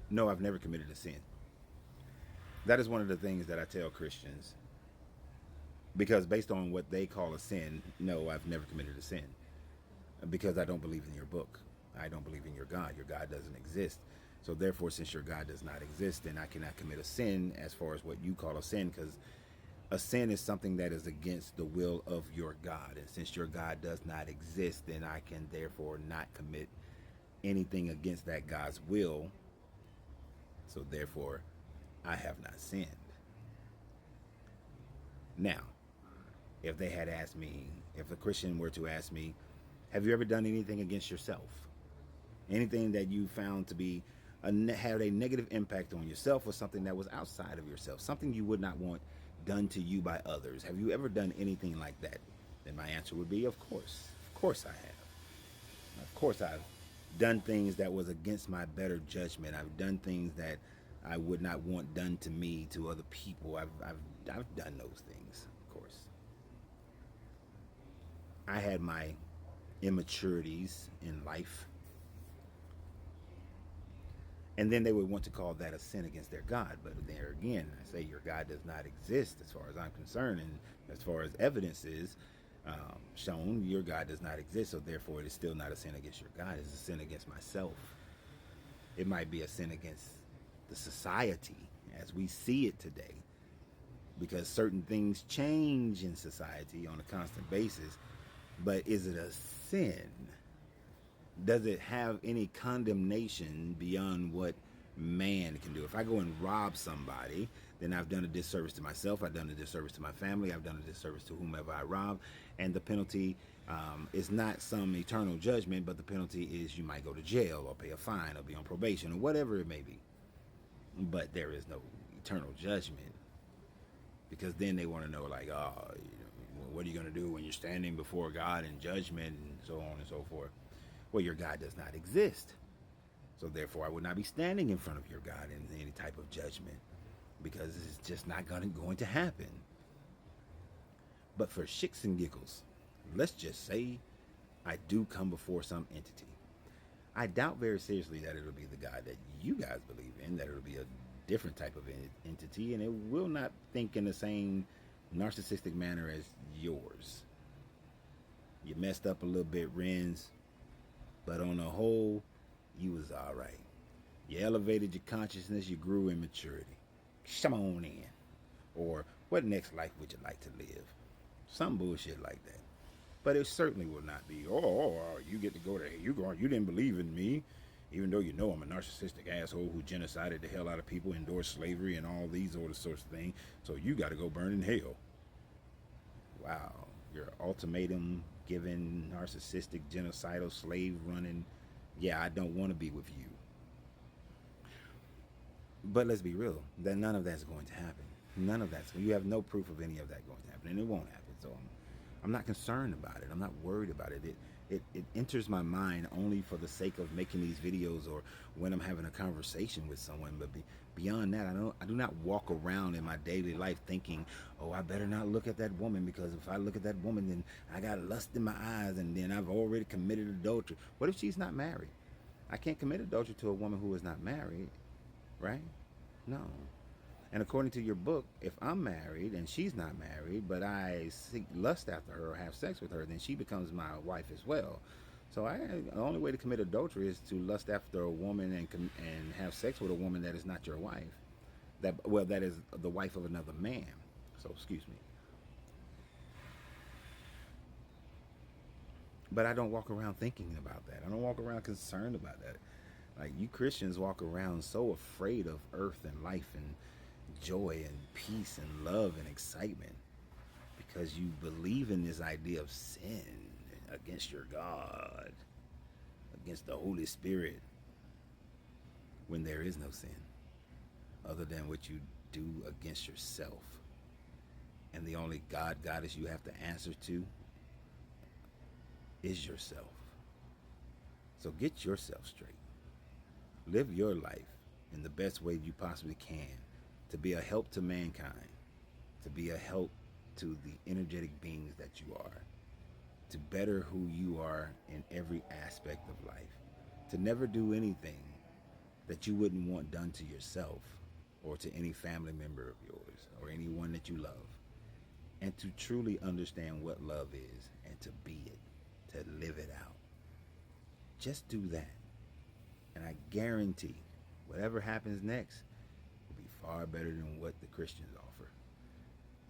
No, I've never committed a sin. That is one of the things that I tell Christians, because based on what they call a sin, no, I've never committed a sin, because I don't believe in your book. I don't believe in your God. Your God doesn't exist. So therefore, since your God does not exist, then I cannot commit a sin as far as what you call a sin, because a sin is something that is against the will of your God. And since your God does not exist, then I can therefore not commit anything against that God's will. So therefore, I have not sinned. Now, if they had asked me, if a Christian were to ask me, have you ever done anything against yourself? Anything that you found to be had a negative impact on yourself, or something that was outside of yourself, something you would not want done to you by others? Have you ever done anything like that? Then my answer would be, of course. Of course I have. Of course I've done things that was against my better judgment. I've done things that I would not want done to me, to other people. I've done those things, of course. I had my immaturities in life, and then they would want to call that a sin against their God. But there again, I say your God does not exist as far as I'm concerned, and as far as evidence is shown, your God does not exist. So therefore, it is still not a sin against your God. It's a sin against myself. It might be a sin against the society as we see it today, because certain things change in society on a constant basis. But is it a sin? Does it have any condemnation beyond what man can do? If I go and rob somebody, then I've done a disservice to myself. I've done a disservice to my family. I've done a disservice to whomever I rob. And the penalty is not some eternal judgment, but the penalty is you might go to jail or pay a fine or be on probation or whatever it may be. But there is no eternal judgment, because then they want to know, like, oh, what are you going to do when you're standing before God in judgment and so on and so forth? Well, your God does not exist. So therefore, I would not be standing in front of your God in any type of judgment, because it's just not going to happen. But for shits and giggles, let's just say I do come before some entity. I doubt very seriously that it'll be the God that you guys believe in, that it'll be a different type of entity, and it will not think in the same narcissistic manner as yours. You messed up a little bit, Renz, but on the whole, you was all right. You elevated your consciousness, you grew in maturity. Come on in. Or what next life would you like to live? Some bullshit like that. But it certainly will not be, you get to go there. You didn't believe in me, even though you know I'm a narcissistic asshole who genocided the hell out of people, endorsed slavery, and all these other sorts of things. So you got to go burn in hell. Wow, your ultimatum given, narcissistic, genocidal, slave running. Yeah, I don't want to be with you. But let's be real, that none of that's going to happen. None of that. So you have no proof of any of that going to happen, and it won't happen. So I'm not concerned about it. I'm not worried about it. It enters my mind only for the sake of making these videos, or when I'm having a conversation with someone. But beyond that, I do not walk around in my daily life thinking, oh, I better not look at that woman, because if I look at that woman, then I got lust in my eyes, and then I've already committed adultery. What if she's not married? I can't commit adultery to a woman who is not married, right? No. And according to your book, if I'm married and she's not married, but I seek lust after her or have sex with her, then she becomes my wife as well. So the only way to commit adultery is to lust after a woman and have sex with a woman that is not your wife. That is the wife of another man. So excuse me. But I don't walk around thinking about that. I don't walk around concerned about that. Like, you Christians walk around so afraid of earth and life and joy and peace and love and excitement, because you believe in this idea of sin against your God, against the Holy Spirit, when there is no sin other than what you do against yourself. And the only goddess you have to answer to is yourself. So get yourself straight. Live your life in the best way you possibly can, to be a help to mankind, to be a help to the energetic beings that you are, to better who you are in every aspect of life, to never do anything that you wouldn't want done to yourself or to any family member of yours or anyone that you love, and to truly understand what love is and to be it, to live it out. Just do that. And I guarantee whatever happens next will be far better than what the Christians offer.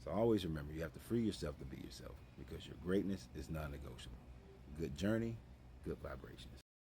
So always remember, you have to free yourself to be yourself because your greatness is non negotiable. Good journey, good vibrations.